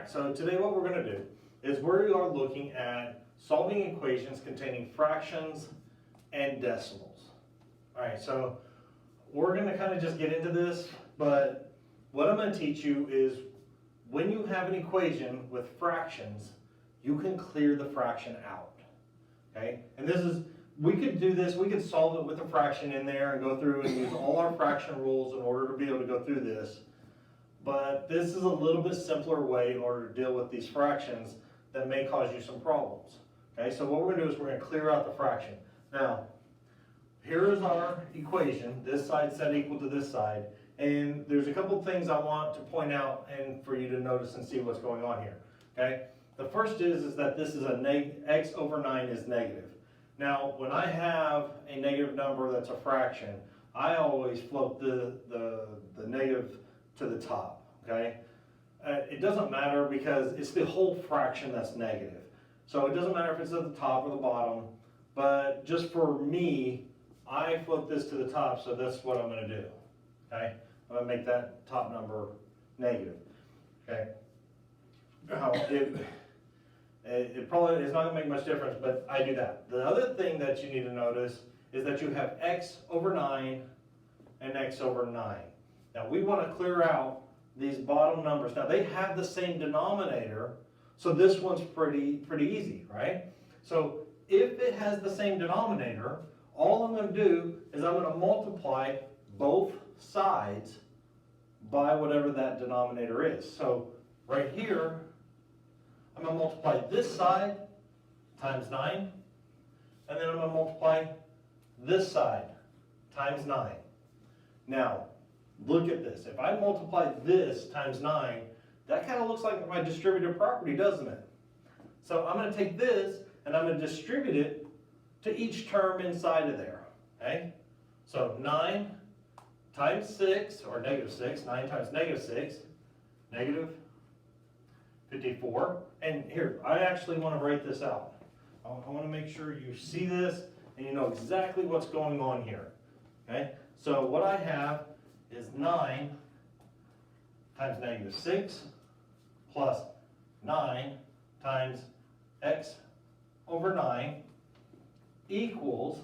Alright, so today what we're going to do is we are looking at solving equations containing fractions and decimals. Alright, so we're going to kind of just get into this, but what I'm going to teach you is when you have an equation with fractions, you can clear the fraction out. Okay, and this is, we could do this, we could solve it with a fraction in there and go through and use all our fraction rules in order to be able to go through this. But this is a little bit simpler way in order to deal with these fractions that may cause you some problems. Okay, so what we're going to do is we're going to clear out the fraction. Now, here is our equation. This side set equal to this side. And there's a couple things I want to point out and for you to notice and see what's going on here. Okay, the first is that this is a x over 9 is negative. Now, when I have a negative number that's a fraction, I always float the negative to the top. Okay, it doesn't matter because it's the whole fraction that's negative. So it doesn't matter if it's at the top or the bottom, but just for me, I float this to the top, so that's what I'm going to do. Okay, I'm going to make that top number negative. Okay, now it probably is not going to make much difference, but I do that. The other thing that you need to notice is that you have x over 9 and x over 9. Now we want to clear out these bottom numbers. Now they have the same denominator, so this one's pretty easy, right? So if it has the same denominator, all I'm going to do is I'm going to multiply both sides by whatever that denominator is. So right here, I'm going to multiply this side times 9, and then I'm going to multiply this side times 9. Now, look at this. If I multiply this times 9, that kind of looks like my distributive property, doesn't it? So I'm going to take this and I'm going to distribute it to each term inside of there. Okay? So 9 times 6, or negative 6, 9 times negative 6, negative 54. And here, I actually want to write this out. I want to make sure you see this and you know exactly what's going on here. Okay? So what I have is 9 times negative 6 plus 9 times x over 9 equals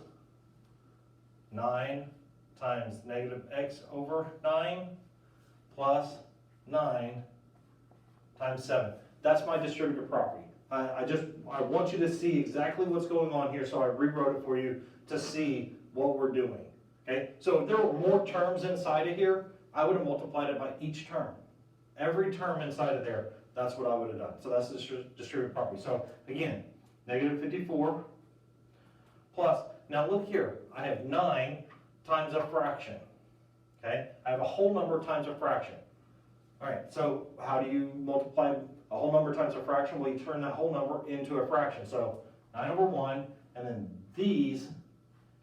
9 times negative x over 9 plus 9 times 7. That's my distributive property. I want you to see exactly what's going on here, so I rewrote it for you to see what we're doing. Okay? So if there were more terms inside of here, I would have multiplied it by each term. Every term inside of there, that's what I would have done. So that's the distributive property. So again, negative 54 plus, now look here, I have 9 times a fraction. Okay? I have a whole number times a fraction. All right, so how do you multiply a whole number times a fraction? Well, you turn that whole number into a fraction. So 9 over 1, and then these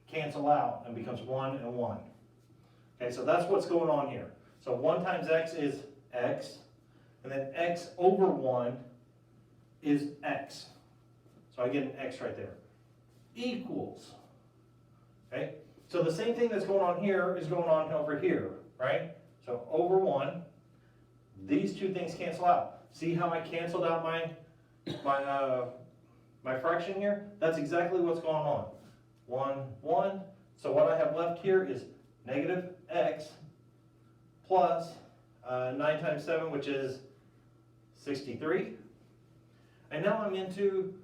cancel out and becomes 1 and 1. Okay, so that's what's going on here. So 1 times x is x, and then x over 1 is x. So I get an x right there. Equals. Okay, so the same thing that's going on here is going on over here, right? So over 1, these two things cancel out. See how I canceled out my fraction here? That's exactly what's going on. 1, 1. So what I have left here is negative x plus 9 times 7, which is 63. And now I'm into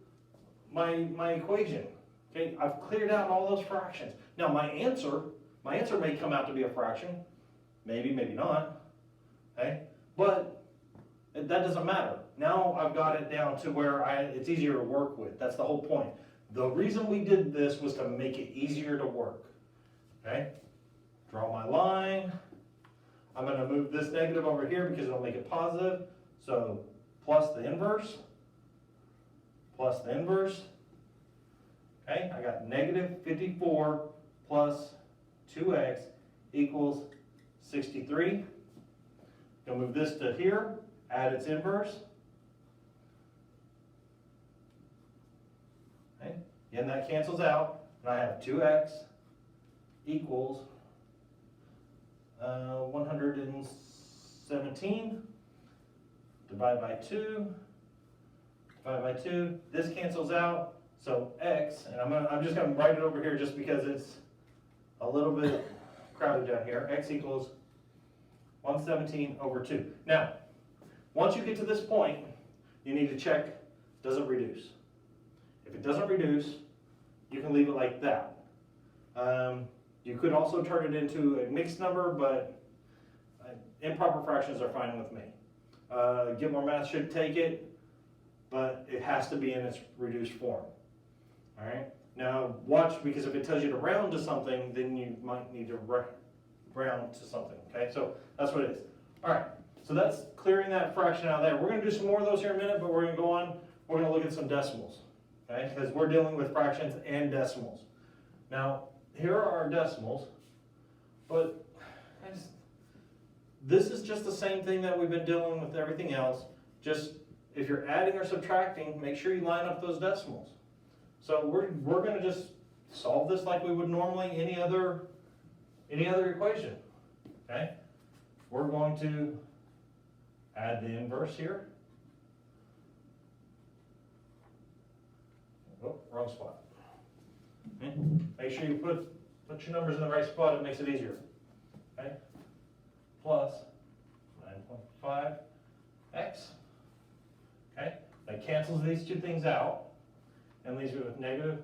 my equation. Okay, I've cleared out all those fractions. Now my answer may come out to be a fraction. Maybe, maybe not. Okay, but that doesn't matter. Now I've got it down to where it's easier to work with. That's the whole point. The reason we did this was to make it easier to work. Okay? Draw my line. I'm going to move this negative over here because it'll make it positive. So plus the inverse. Plus the inverse. Okay? I got negative 54 plus 2x equals 63. Gonna move this to here, add its inverse. Okay? Again, that cancels out, and I have 2x equals 117 divide by 2, divide by 2. This cancels out, so x, and I'm just going to write it over here just because it's a little bit crowded down here. X equals 117 over 2. Now, once you get to this point, you need to check, does it reduce? If it doesn't reduce, you can leave it like that. You could also turn it into a mixed number, but improper fractions are fine with me. Get More Math should take it, but it has to be in its reduced form. All right. Now watch, because if it tells you to round to something, then you might need to round to something. Okay, so that's what it is. All right. So that's clearing that fraction out there. We're going to do some more of those here in a minute, but we're going to go on. We're going to look at some decimals. Okay, because we're dealing with fractions and decimals. Now here are our decimals, but this is just the same thing that we've been dealing with everything else. Just if you're adding or subtracting, make sure you line up those decimals. So we're going to just solve this like we would normally any other equation. Okay, we're going to add the inverse here. Oh, wrong spot. Okay. Make sure you put your numbers in the right spot. It makes it easier. Okay, plus 9.5x. Okay, that cancels these two things out and leaves me with negative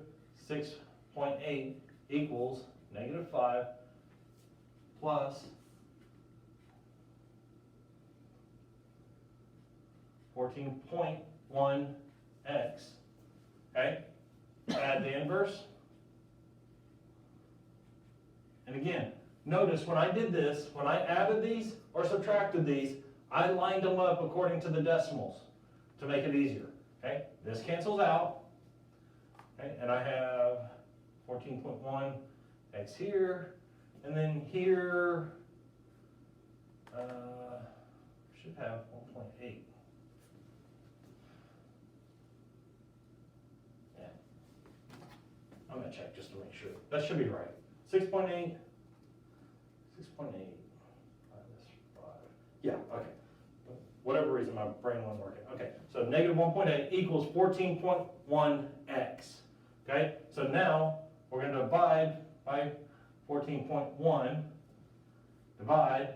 6.8 equals negative 5 plus 14.1x. Okay, add the inverse. And again, notice when I did this, when I added these or subtracted these, I lined them up according to the decimals to make it easier. Okay, this cancels out. Okay, and I have 14.1 x here, and then here should have 1.8. Yeah, I'm gonna check just to make sure. That should be right. 6.8, 6.8 minus 5. Yeah, okay. Whatever reason, my brain wasn't working. Okay, so negative 1.8 equals 14.1x. Okay, so now we're going to divide by 14.1, divide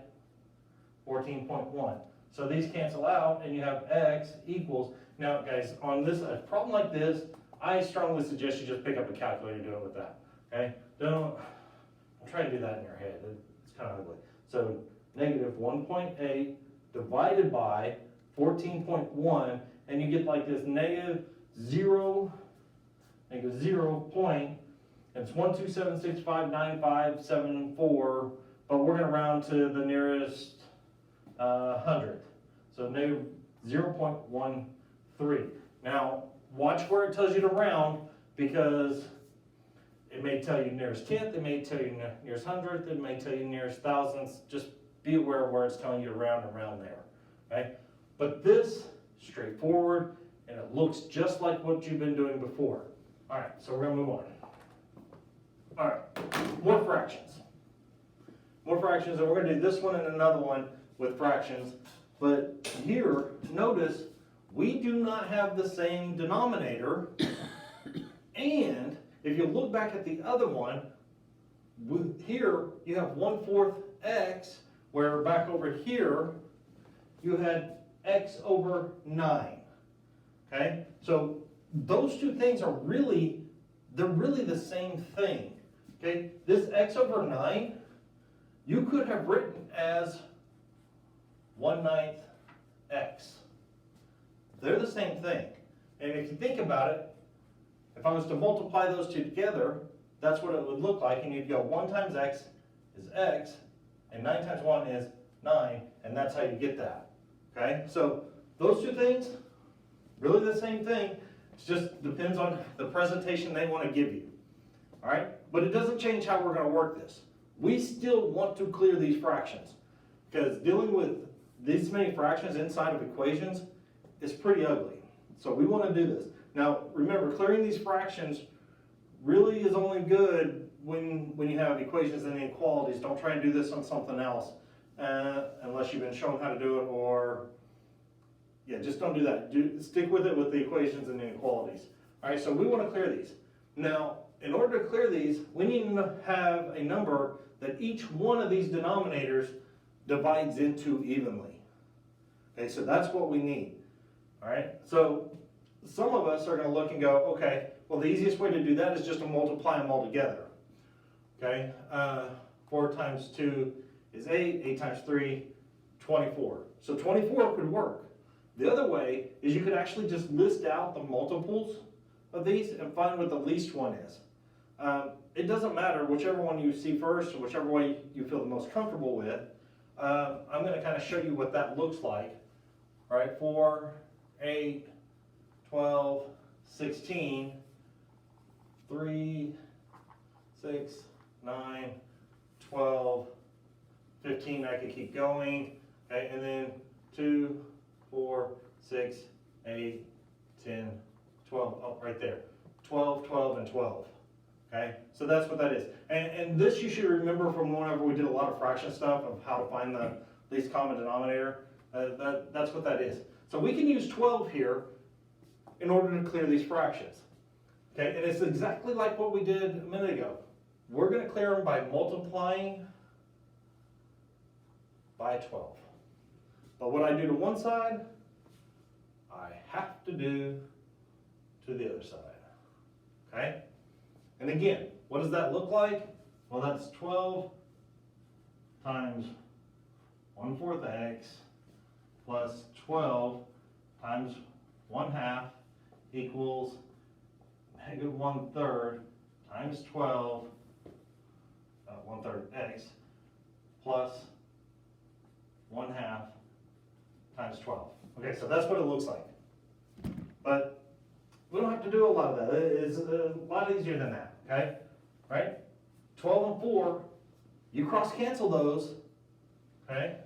14.1. So these cancel out, and you have x equals. Now, guys, on this a problem like this, I strongly suggest you just pick up a calculator and do it with that. Okay, don't try to do that in your head. It's kind of ugly. So negative 1.8 divided by 14.1, and you get like this negative 0 point, and it's 127659574, but we're going to round to the nearest hundredth. So negative 0.13. Now watch where it tells you to round, because it may tell you nearest tenth, it may tell you nearest hundredth, it may tell you nearest thousandths. Just be aware of where it's telling you to round around there. Okay? But this, straightforward, and it looks just like what you've been doing before. All right, so we're going to move on. All right, more fractions. More fractions, and we're going to do this one and another one with fractions. But here, notice, we do not have the same denominator. And if you look back at the other one, here you have 1/4 x, where back over here you had x over 9. Okay, so those two things are really the same thing. Okay, this x over 9 you could have written as 1/9 x. They're the same thing. And if you think about it, if I was to multiply those two together, that's what it would look like. And you'd go 1 times x is x, and 9 times 1 is 9, and that's how you get that. Okay, so those two things, really the same thing. It just depends on the presentation they want to give you. All right, but it doesn't change how we're going to work this. We still want to clear these fractions, because dealing with these many fractions inside of equations is pretty ugly. So we want to do this. Now, remember, clearing these fractions really is only good when you have equations and inequalities. Don't try and do this on something else unless you've been shown how to do it, or Yeah, just don't do that. Stick with it with the equations and inequalities. All right, so we want to clear these. Now, in order to clear these, we need to have a number that each one of these denominators divides into evenly. Okay, so that's what we need. All right, so some of us are going to look and go, okay, well, the easiest way to do that is just to multiply them all together. Okay, 4 times 2 is 8, 8 times 3, 24. So 24 could work. The other way is you could actually just list out the multiples of these and find what the least one is. It doesn't matter, whichever one you see first, or whichever way you feel the most comfortable with. I'm going to kind of show you what that looks like. All right, 4, 8, 12, 16, 3, 6, 9, 12, 15, I could keep going. Okay, and then 2, 4, 6, 8, 10, 12, oh, right there. 12, 12, and 12. Okay, so that's what that is. And this you should remember from whenever we did a lot of fraction stuff of how to find the least common denominator. That's what that is. So we can use 12 here in order to clear these fractions. Okay, and it's exactly like what we did a minute ago. We're going to clear them by multiplying by 12. But what I do to one side, I have to do to the other side. Okay? And again, what does that look like? Well, that's 12 times 1/4 x plus 12 times 1/2 equals negative 1/3 times 12, 1/3 x plus 1/2 times 12. Okay, so that's what it looks like. But we don't have to do a lot of that. It's a lot easier than that, okay? Right? 12 and 4, you cross cancel those, okay?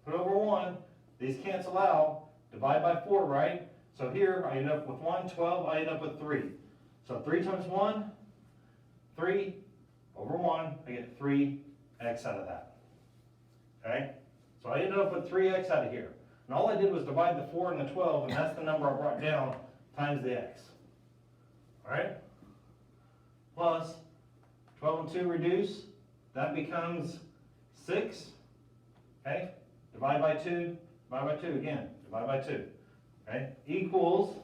Put over 1, these cancel out, divide by 4, right? So here I end up with 1, 12, I end up with 3. So 3 times 1, 3 over 1, I get 3x out of that. Okay? So I ended up with 3x out of here. And all I did was divide the 4 and the 12, and that's the number I brought down times the x. Alright? Plus 12 and 2 reduce, that becomes 6. Okay? Divide by 2, divide by 2 again, divide by 2. Okay? Equals,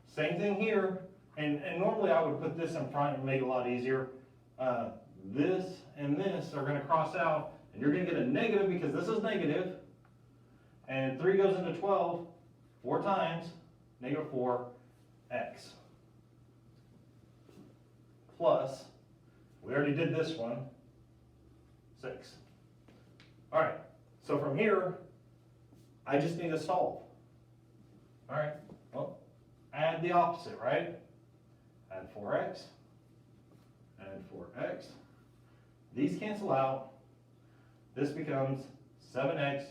same thing here, and normally I would put this in front and make it a lot easier. This and this are going to cross out, and you're going to get a negative because this is negative, and 3 goes into 12 4 times, negative 4x. Plus, we already did this one, 6. All right, so from here, I just need to solve. All right, well, add the opposite, right? Add 4x, add 4x. These cancel out. This becomes 7x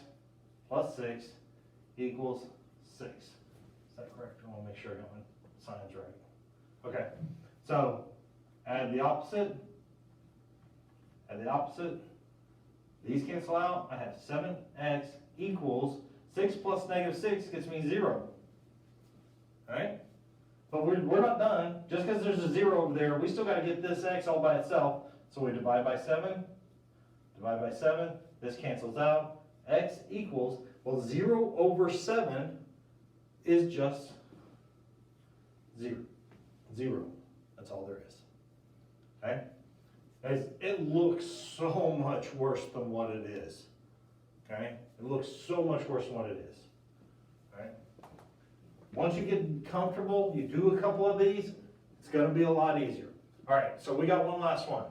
plus 6 equals 6. Is that correct? I want to make sure I got my signs right. Okay, so add the opposite, add the opposite. These cancel out. I have 7x equals 6 plus negative 6 gets me 0. Alright? But we're not done. Just because there's a 0 over there, we still got to get this x all by itself. So we divide by 7, divide by 7. This cancels out. X equals, well, 0 over 7 is just 0. 0. That's all there is. Okay? Guys, it looks so much worse than what it is. Okay? It looks so much worse than what it is. Right? Once you get comfortable, you do a couple of these, it's going to be a lot easier. All right, so we got one last one.